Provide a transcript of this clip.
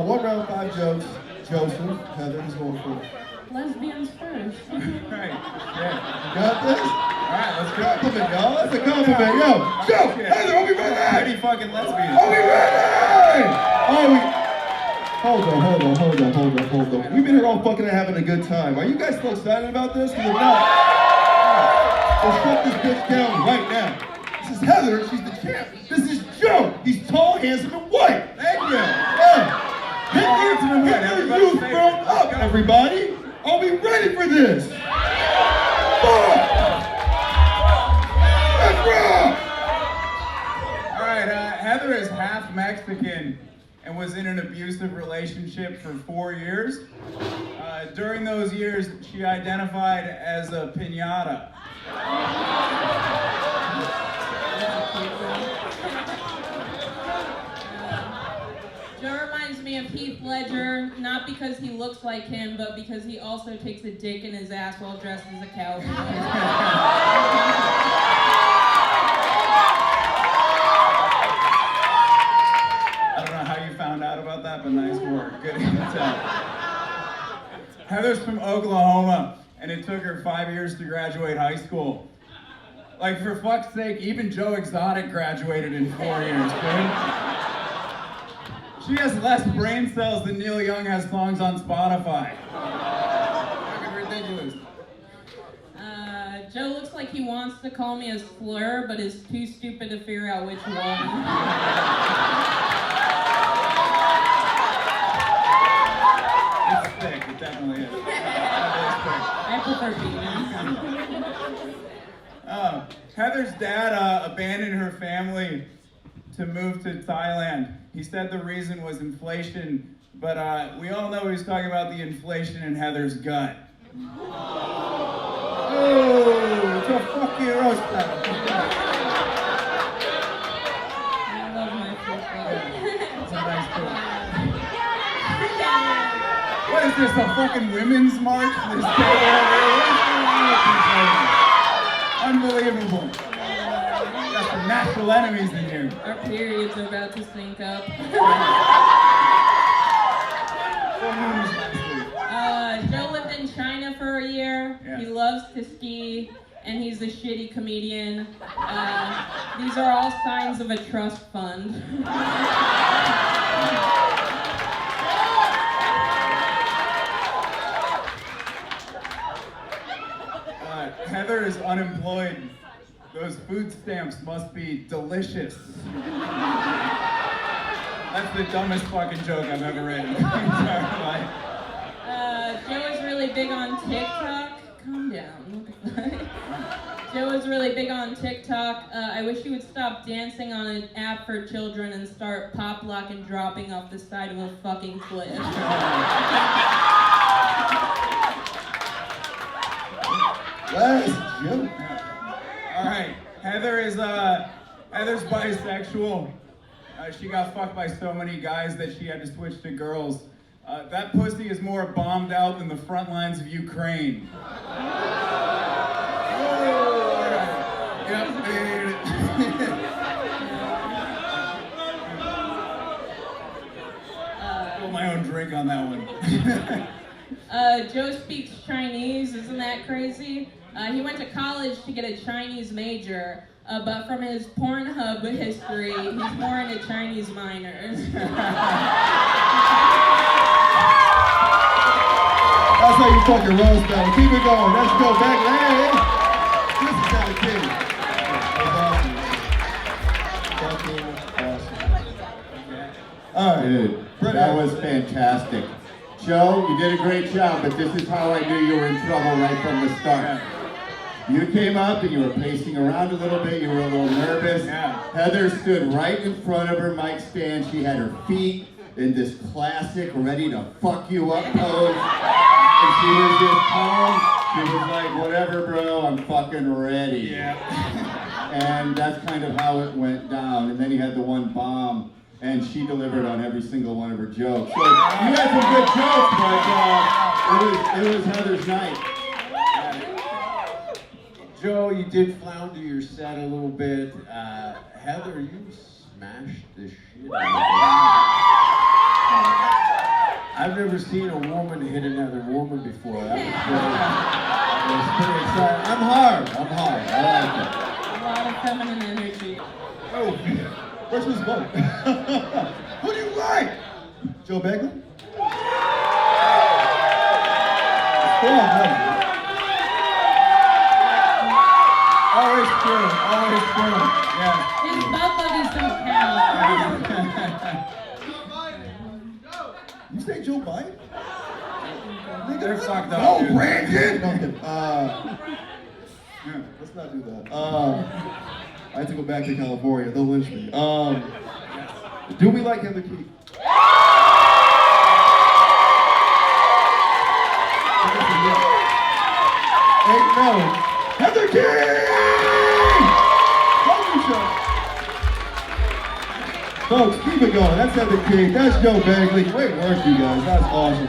one round, 5 jokes. Joseph, Heather, who's going for? Lesbians first. Right. Yeah. Got this? Alright, let's go. Compliment, y'all. That's a compliment. Yo, Joe, Heather, are we ready? Pretty fucking lesbians. Are we ready? Are we? Hold on. We've been here all fucking having a good time. Are you guys still excited about this? Because if not, let's shut this bitch down right now. This is Heather, she's the champ. This is Joe. He's tall, handsome, and white. Thank you. Yeah. Hitler youth grown up, everybody. Are we ready for this? Let's rock! Alright, Heather is half Mexican and was in an abusive relationship for 4 years. During those years, she identified as a piñata. Joe reminds me of Heath Ledger, not because he looks like him, but because he also takes a dick in his ass while dressed as a cowboy. I don't know how you found out about that, but nice work. Good intel. Heather's from Oklahoma, and it took her 5 years to graduate high school. Like, for fuck's sake, even Joe Exotic graduated in 4 years, dude. She has less brain cells than Neil Young has songs on Spotify. Fucking ridiculous. Joe looks like he wants to call me a slur, but is too stupid to figure out which one. It's thick, it definitely is. I prefer penis. Heather's dad abandoned her family to move to Thailand. He said the reason was inflation, but we all know he was talking about the inflation in Heather's gut. Oh, it's a fucking roast battle. I love my football. It's a nice book. What is this, a fucking women's march? This day Unbelievable. Got some natural enemies in here. Our periods are about to sync up. Joe lived in China for a year. Yeah. He loves to ski, and he's a shitty comedian. These are all signs of a trust fund. Heather is unemployed. Those food stamps must be delicious. That's the dumbest fucking joke I've ever read in my entire life. Joe is really big on TikTok. Calm down. Joe is really big on TikTok. I wish you would stop dancing on an app for children and start pop lock and dropping off the side of a fucking cliff. That's Joe. All right, Heather's bisexual. She got fucked by so many guys that she had to switch to girls. That pussy is more bombed out than the front lines of Ukraine. Yep, made it. Pull my own drink on that one. Joe speaks Chinese, isn't that crazy? He went to college to get a Chinese major, but from his Pornhub history, he's more into Chinese minors. That's how you fucking roast battle. Keep it going. Let's go back. This is how it is. Fucking awesome. All right. Dude, that was fantastic. Joe, you did a great job, but this is how I knew you were in trouble right from the start. You came up and you were pacing around a little bit, you were a little nervous. Yeah. Heather stood right in front of her mic stand. She had her feet in this classic ready to fuck you up pose. And she was just calm. She was like, whatever, bro, I'm fucking ready. Yeah. And that's kind of how it went down. And then you had the one bomb, and she delivered on every single one of her jokes. So you had some good jokes, but it was Heather's night. Joe, you did flounder your set a little bit. Heather, you smashed the shit out of it. never seen a woman hit another woman before. That was pretty exciting. I'm hard. I like it. A lot of feminine energy. Oh, where's this vote? Who do you like? Joe Begley? Come on, man. Always true. Yeah. His butt buddies don't count. You say Joe Biden? They're fucked up. No, dude. Brandon! No, I'm kidding. Let's not do that. I have to go back to California. They'll lynch me. Do we like Heather Keith? Ain't no. Heather Keith! Folks, keep it going. That's Heather Keith. That's Joe Begley. Great work, you guys. That's awesome.